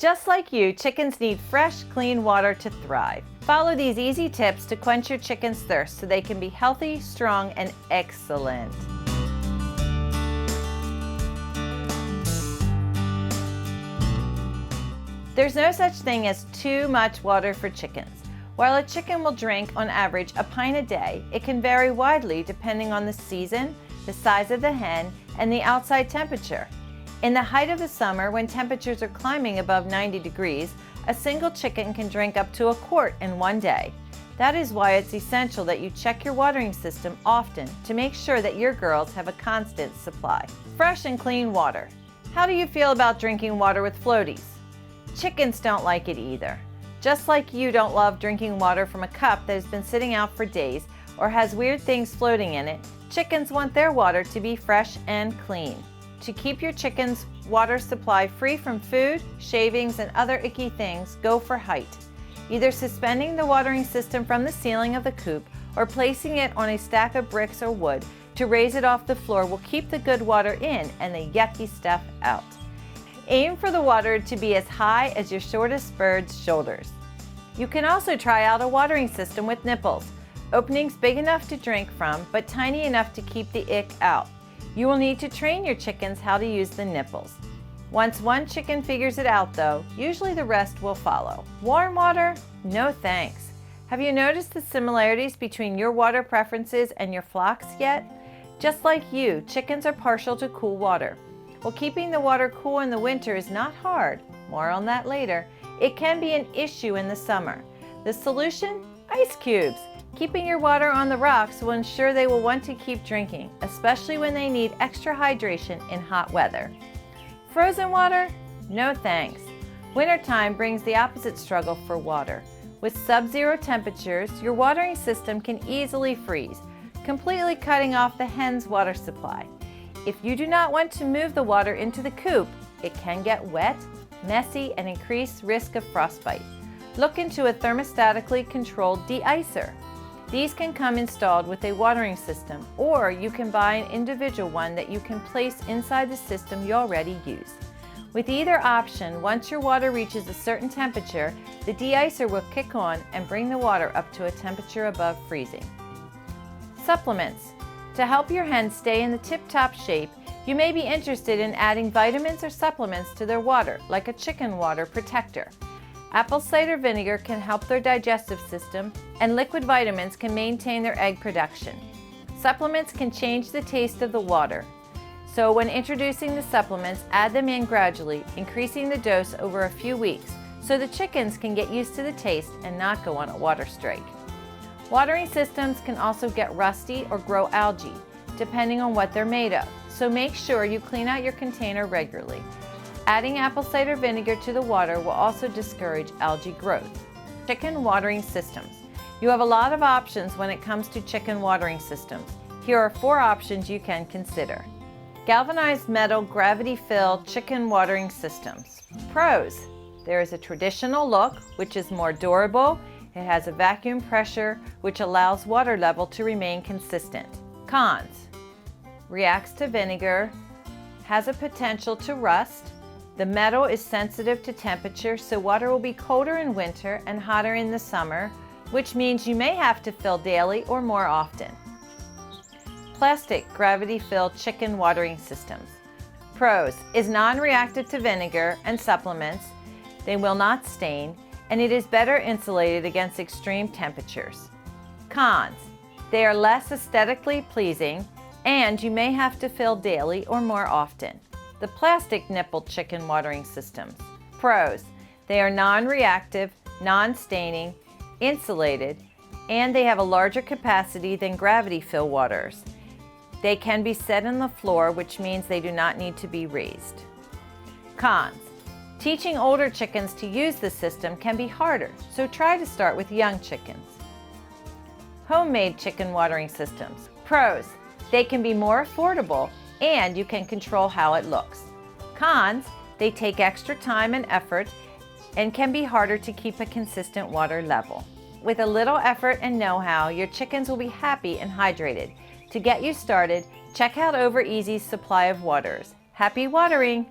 Just like you, chickens need fresh, clean water to thrive. Follow these easy tips to quench your chicken's thirst so they can be healthy, strong, and excellent. There's no such thing as too much water for chickens. While a chicken will drink, on average, a pint a day, it can vary widely depending on the season, the size of the hen, and the outside temperature. In the height of the summer, when temperatures are climbing above 90 degrees, a single chicken can drink up to a quart in one day. That is why it's essential that you check your watering system often to make sure that your girls have a constant supply. Fresh and clean water. How do you feel about drinking water with floaties? Chickens don't like it either. Just like you don't love drinking water from a cup that has been sitting out for days or has weird things floating in it, chickens want their water to be fresh and clean. To keep your chicken's water supply free from food, shavings, and other icky things, go for height. Either suspending the watering system from the ceiling of the coop or placing it on a stack of bricks or wood to raise it off the floor will keep the good water in and the yucky stuff out. Aim for the water to be as high as your shortest bird's shoulders. You can also try out a watering system with nipples, openings big enough to drink from, but tiny enough to keep the ick out. You will need to train your chickens how to use the nipples. Once one chicken figures it out though, usually the rest will follow. Warm water? No thanks. Have you noticed the similarities between your water preferences and your flock's yet? Just like you, chickens are partial to cool water. While keeping the water cool in the winter is not hard, more on that later, it can be an issue in the summer. The solution? Ice cubes. Keeping your water on the rocks will ensure they will want to keep drinking, especially when they need extra hydration in hot weather. Frozen water? No thanks. Wintertime brings the opposite struggle for water. With sub-zero temperatures, your watering system can easily freeze, completely cutting off the hen's water supply. If you do not want to move the water into the coop, it can get wet, messy, and increase risk of frostbite. Look into a thermostatically controlled de-icer. These can come installed with a watering system, or you can buy an individual one that you can place inside the system you already use. With either option, once your water reaches a certain temperature, the de-icer will kick on and bring the water up to a temperature above freezing. Supplements. To help your hens stay in the tip-top shape, you may be interested in adding vitamins or supplements to their water, like a chicken water protector. Apple cider vinegar can help their digestive system, and liquid vitamins can maintain their egg production. Supplements can change the taste of the water. So when introducing the supplements, add them in gradually, increasing the dose over a few weeks, so the chickens can get used to the taste and not go on a water strike. Watering systems can also get rusty or grow algae, depending on what they're made of, so make sure you clean out your container regularly. Adding apple cider vinegar to the water will also discourage algae growth. Chicken watering systems. You have a lot of options when it comes to chicken watering systems. Here are 4 options you can consider. Galvanized metal gravity-filled chicken watering systems. Pros. There is a traditional look, which is more durable. It has a vacuum pressure, which allows water level to remain consistent. Cons. Reacts to vinegar, has a potential to rust. The metal is sensitive to temperature, so water will be colder in winter and hotter in the summer, which means you may have to fill daily or more often. Plastic gravity-filled chicken watering systems. Pros. Is non-reactive to vinegar and supplements. They will not stain, and it is better insulated against extreme temperatures. Cons. They are less aesthetically pleasing, and you may have to fill daily or more often. The plastic nipple chicken watering systems. Pros. They are non-reactive, non-staining, insulated, and they have a larger capacity than gravity-fill waters. They can be set on the floor, which means they do not need to be raised. Cons. Teaching older chickens to use the system can be harder, so try to start with young chickens. Homemade chicken watering systems. Pros. They can be more affordable, and you can control how it looks. Cons. They take extra time and effort and can be harder to keep a consistent water level. With a little effort and know-how, your chickens will be happy and hydrated. To get you started, check out OverEZ's supply of waters. Happy watering!